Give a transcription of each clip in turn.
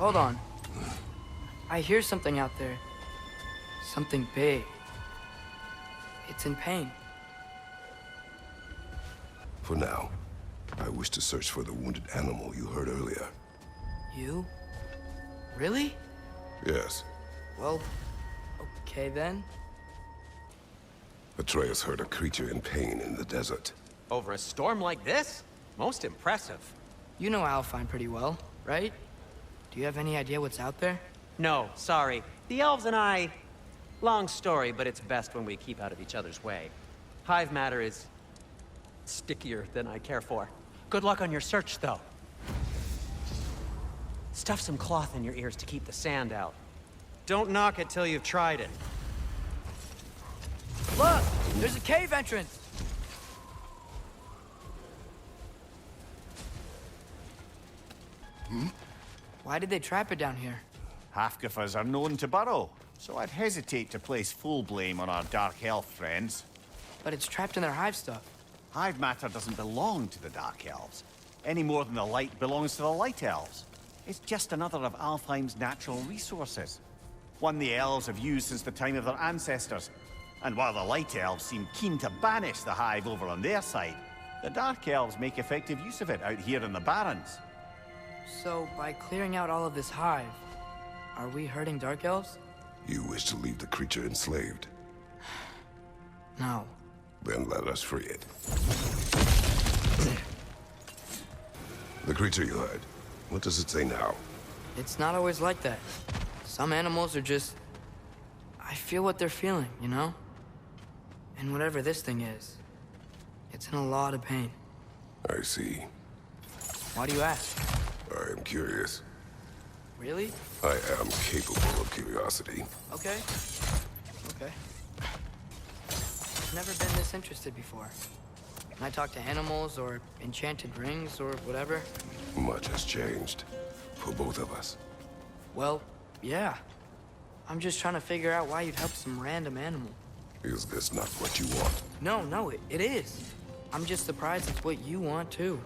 hold on. I hear something out there. Something big. It's in pain. For now, I wish to search for the wounded animal you heard earlier. You? Really? Yes. Well, okay then. Atreus heard a creature in pain in the desert. Over a storm like this? Most impressive. You know Alfine pretty well, right? Do you have any idea what's out there? No, sorry. The elves and I... Long story, but it's best when we keep out of each other's way. Hive matter is... stickier than I care for. Good luck on your search, though. Stuff some cloth in your ears to keep the sand out. Don't knock it till you've tried it. Look! There's a cave entrance! Why did they trap it down here? Half-guffas are known to burrow, so I'd hesitate to place full blame on our dark elf friends. But it's trapped in their hive stuff. Hive matter doesn't belong to the dark elves, any more than the light belongs to the light elves. It's just another of Alfheim's natural resources. One the elves have used since the time of their ancestors. And while the light elves seem keen to banish the hive over on their side, the dark elves make effective use of it out here in the Barrens. So, by clearing out all of this hive, are we hurting Dark Elves? You wish to leave the creature enslaved. No. Then let us free it. The creature you heard, what does it say now? It's not always like that. Some animals are just... I feel what they're feeling, you know? And whatever this thing is, it's in a lot of pain. I see. Why do you ask? I am curious. Really? I am capable of curiosity. Okay. Okay. I've never been this interested before. When I talk to animals or enchanted rings or whatever. Much has changed. For both of us. Well, yeah. I'm just trying to figure out why you'd help some random animal. Is this not what you want? No, it is. I'm just surprised it's what you want, too.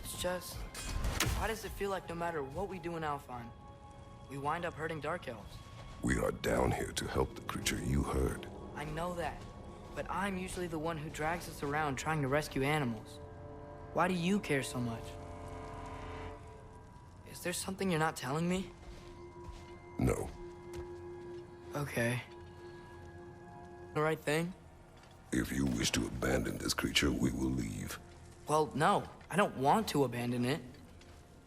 It's just... Why does it feel like no matter what we do in Alfheim, we wind up hurting Dark Elves? We are down here to help the creature you heard. I know that, but I'm usually the one who drags us around trying to rescue animals. Why do you care so much? Is there something you're not telling me? No. Okay. The right thing? If you wish to abandon this creature, we will leave. Well, no. I don't want to abandon it.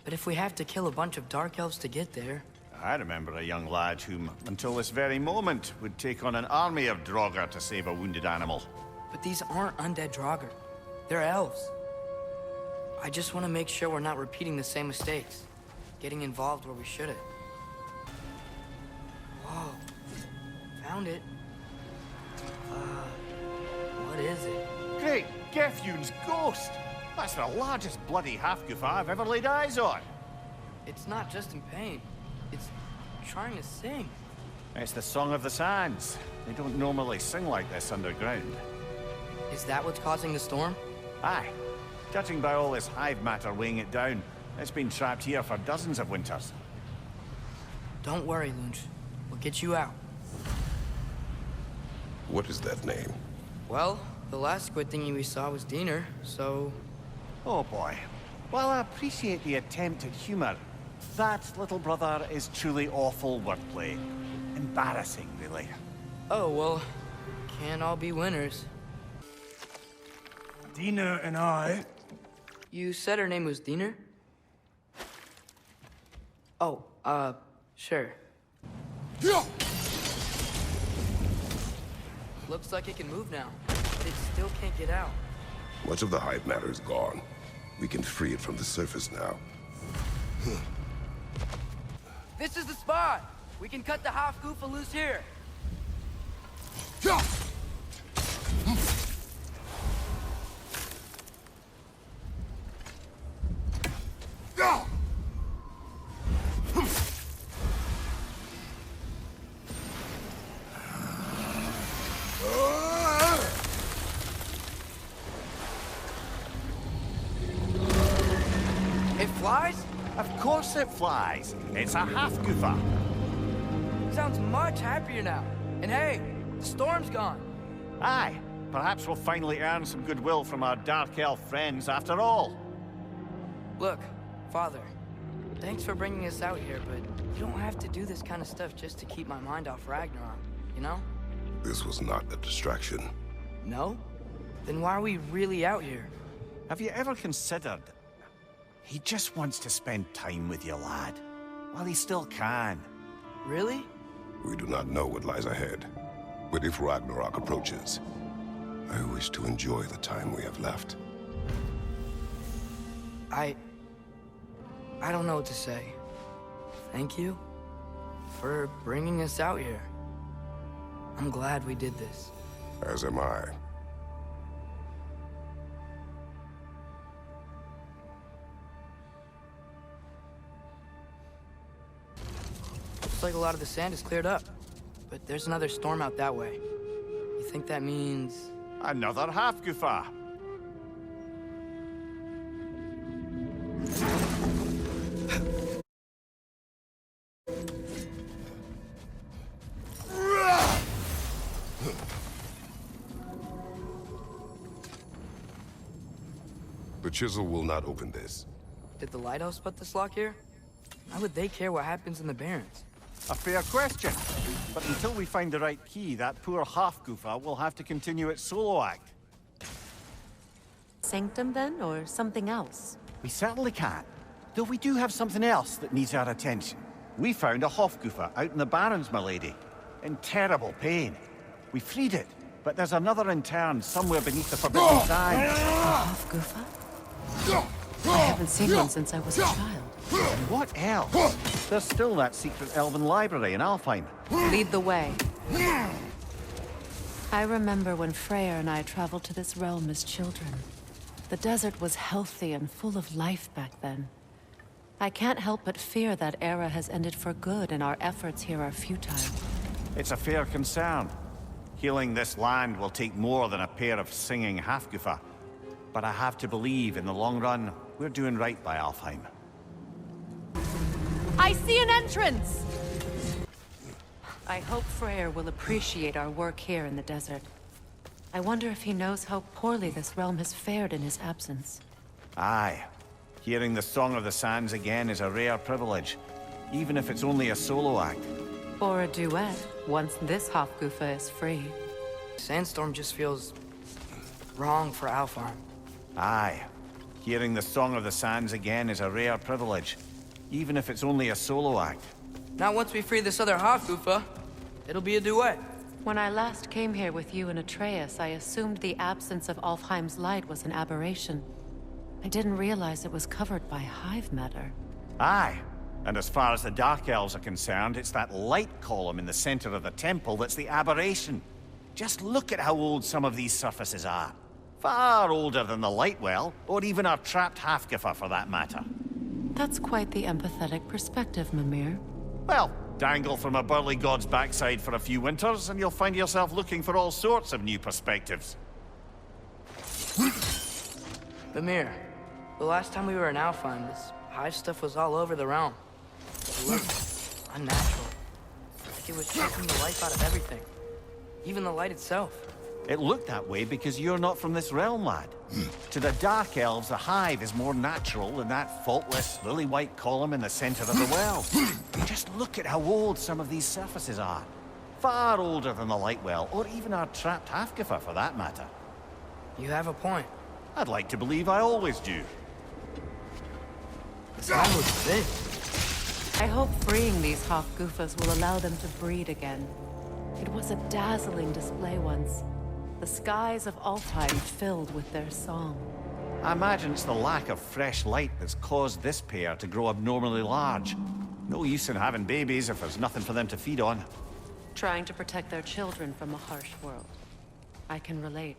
But if we have to kill a bunch of Dark Elves to get there... I remember a young lad whom, until this very moment, would take on an army of Draugr to save a wounded animal. But these aren't undead Draugr. They're elves. I just want to make sure we're not repeating the same mistakes. Getting involved where we shouldn't. Whoa. Found it. What is it? Great Gefyun's ghost! That's the largest bloody Hafugufa I've ever laid eyes on. It's not just in pain. It's trying to sing. It's the Song of the Sands. They don't normally sing like this underground. Is that what's causing the storm? Aye. Judging by all this hive matter weighing it down, it's been trapped here for dozens of winters. Don't worry, Lunch. We'll get you out. What is that name? Well, the last squid thingy we saw was Diener, so... Oh boy. While I appreciate the attempt at humor, that, little brother, is truly awful wordplay. Embarrassing, really. Oh, well, can't all be winners. Diener and I... You said her name was Diener? Oh, sure. Looks like it can move now, but it still can't get out. Much of the hive matter is gone. We can free it from the surface now. This is the spot! We can cut the Hafugufa loose here. It flies? Of course it flies. It's a Hafugufa. Sounds much happier now. And hey, the storm's gone. Aye, perhaps we'll finally earn some goodwill from our Dark Elf friends after all. Look, Father, thanks for bringing us out here, but you don't have to do this kind of stuff just to keep my mind off Ragnarok, you know? This was not a distraction. No? Then why are we really out here? Have you ever considered... He just wants to spend time with you, lad. While he still can. Really? We do not know what lies ahead. But if Ragnarok approaches, I wish to enjoy the time we have left. I don't know what to say. Thank you for bringing us out here. I'm glad we did this. As am I. Looks like a lot of the sand is cleared up, but there's another storm out that way. You think that means... Another Hafugufa. The chisel will not open this. Did the lighthouse put this lock here? Why would they care what happens in the Barrens? A fair question. But until we find the right key, that poor Hafugufa will have to continue its solo act. Sanctum, then, or something else? We certainly can. Though we do have something else that needs our attention. We found a Hafugufa out in the Barrens, my lady. In terrible pain. We freed it, but there's another intern somewhere beneath the Forbidden Sands. Hofgufa? I haven't seen one since I was a child. And what else? There's still that secret elven library in Alfheim. Lead the way. I remember when Freyr and I traveled to this realm as children. The desert was healthy and full of life back then. I can't help but fear that era has ended for good and our efforts here are futile. It's a fair concern. Healing this land will take more than a pair of singing Hafugufa. But I have to believe, in the long run, we're doing right by Alfheim. I see an entrance! I hope Freyr will appreciate our work here in the desert. I wonder if he knows how poorly this realm has fared in his absence. Aye. Hearing the Song of the Sands again is a rare privilege, even if it's only a solo act. Or a duet, once this Hofgufa is free. Sandstorm just feels... wrong for Alfheim. Aye. Hearing the Song of the Sands again is a rare privilege, even if it's only a solo act. Not once we free this other Hofgufa. It'll be a duet. When I last came here with you and Atreus, I assumed the absence of Alfheim's light was an aberration. I didn't realize it was covered by hive matter. Aye. And as far as the Dark Elves are concerned, it's that light column in the center of the temple that's the aberration. Just look at how old some of these surfaces are. Far older than the light well, or even our trapped Hafugufa for that matter. That's quite the empathetic perspective, Mimir. Well, dangle from a burly god's backside for a few winters, and you'll find yourself looking for all sorts of new perspectives. Mimir, the last time we were in Alfheim, this hive stuff was all over the realm. It looked unnatural. Like it was taking the life out of everything. Even the light itself. It looked that way because you're not from this realm, lad. To the Dark Elves, the hive is more natural than that faultless, lily-white column in the center of the well. Just look at how old some of these surfaces are. Far older than the light well, or even our trapped Hafugufa for that matter. You have a point. I'd like to believe I always do. This hive looks big. I hope freeing these Hofgufas will allow them to breed again. It was a dazzling display once. The skies of Alfheim filled with their song. I imagine it's the lack of fresh light that's caused this pair to grow abnormally large. No use in having babies if there's nothing for them to feed on. Trying to protect their children from a harsh world. I can relate.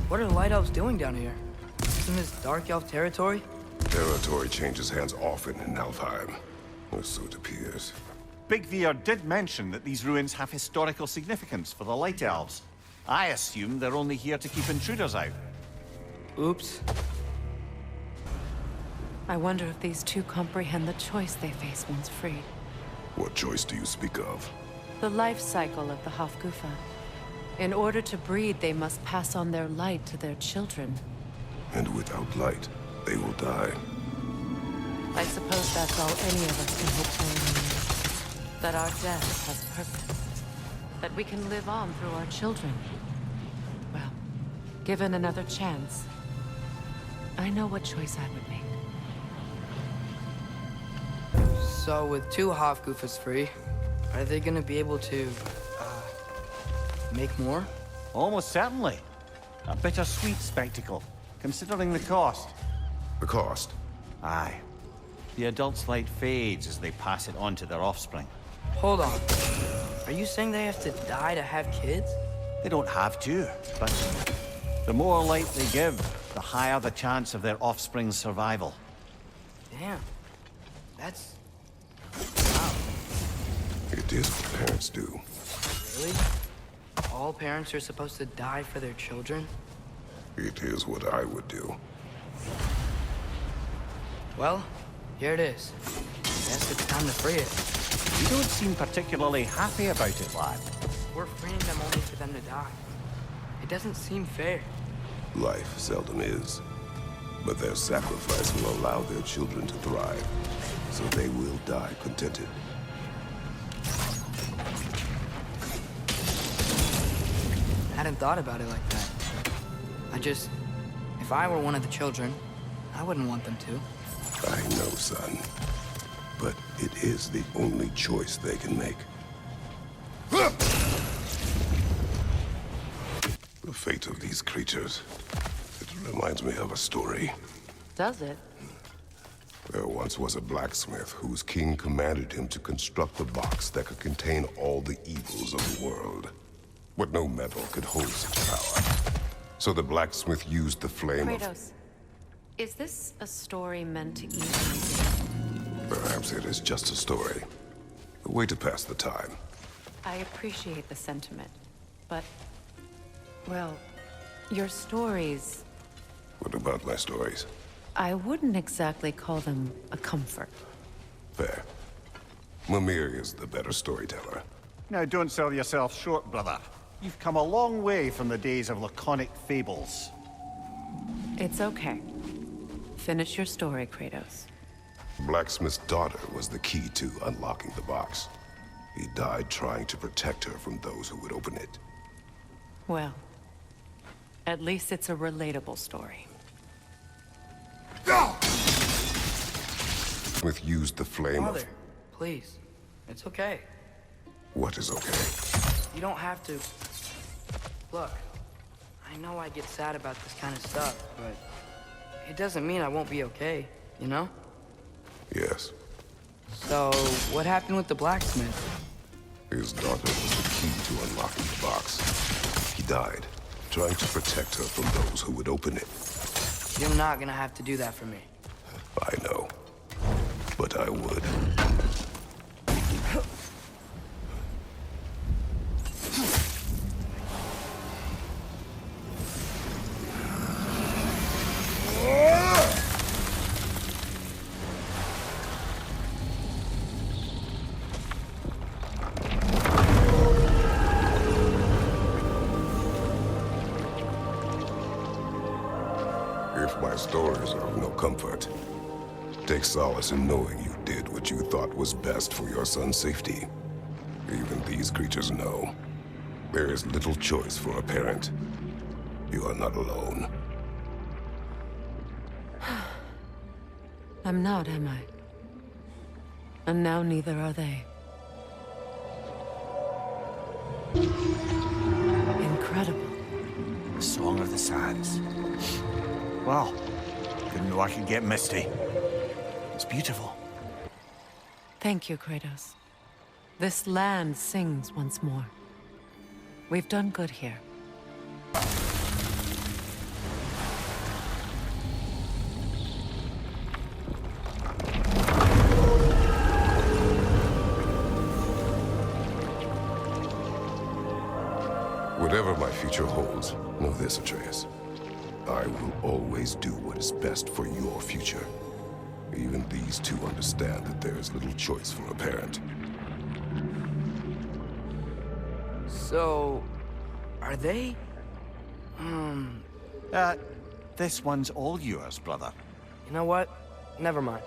What are the Light Elves doing down here? Isn't this Dark Elf territory? Territory changes hands often in Alfheim, or so it appears. Big Veer did mention that these ruins have historical significance for the Light Elves. I assume they're only here to keep intruders out. Oops. I wonder if these two comprehend the choice they face once freed. What choice do you speak of? The life cycle of the Hafugufa. In order to breed, they must pass on their light to their children. And without light, they will die. I suppose that's all any of us can hope for in the end. That our death has purpose. That we can live on through our children. Well, given another chance, I know what choice I would make. So with two Hofgufas free, are they gonna be able to, make more? Almost certainly. A bittersweet spectacle, considering the cost. The cost? Aye. The adult's light fades as they pass it on to their offspring. Hold on. Are you saying they have to die to have kids? They don't have to, but the more light they give, the higher the chance of their offspring's survival. Damn. That's... It is what parents do. Really? All parents are supposed to die for their children? It is what I would do. Well, here it is. Guess it's time to free it. You don't seem particularly happy about it, lad. We're freeing them only for them to die. It doesn't seem fair. Life seldom is. But their sacrifice will allow their children to thrive. So they will die contented. I hadn't thought about it like that. If I were one of the children, I wouldn't want them to. I know, son. But it is the only choice they can make. The fate of these creatures. It reminds me of a story. Does it? There once was a blacksmith whose king commanded him to construct a box that could contain all the evils of the world. But no metal could hold such power. So the blacksmith used the flame Kratos, is this a story meant to ease? Perhaps it is just a story. A way to pass the time. I appreciate the sentiment, but... well, your stories... What about my stories? I wouldn't exactly call them a comfort. Fair. Mimir is the better storyteller. Now, don't sell yourself short, brother. You've come a long way from the days of laconic fables. It's okay. Finish your story, Kratos. Blacksmith's daughter was the key to unlocking the box. He died trying to protect her from those who would open it. Well, at least it's a relatable story. Smith used the flame Father, of... please. It's okay. What is okay? You don't have to... Look, I know I get sad about this kind of stuff, but it doesn't mean I won't be okay, you know? Yes. So, what happened with the blacksmith? His daughter was the key to unlocking the box. He died, trying to protect her from those who would open it. You're not gonna have to do that for me. I know. But I would. If my stories are of no comfort, take solace in knowing you did what you thought was best for your son's safety. Even these creatures know. There is little choice for a parent. You are not alone. I'm not, am I? And now neither are they. Incredible. The Song of the Sands. Wow. Didn't know I could get misty. It's beautiful. Thank you, Kratos. This land sings once more. We've done good here. Whatever my future holds, know this, Atreus. I will always do what is best for your future. Even these two understand that there is little choice for a parent. So, are they? This one's all yours, brother. You know what? Never mind.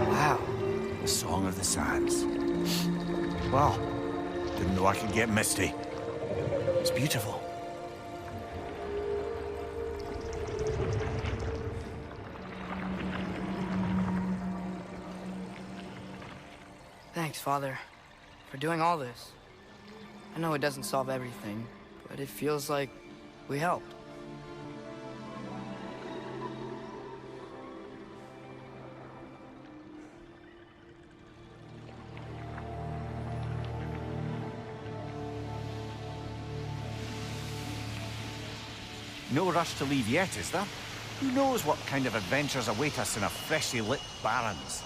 Wow. The Song of the Sands. Wow. Didn't know I could get misty. It's beautiful. Thanks, Father, for doing all this. I know it doesn't solve everything, but it feels like we helped. No rush to leave yet, is there? Who knows what kind of adventures await us in a freshly lit Barrens?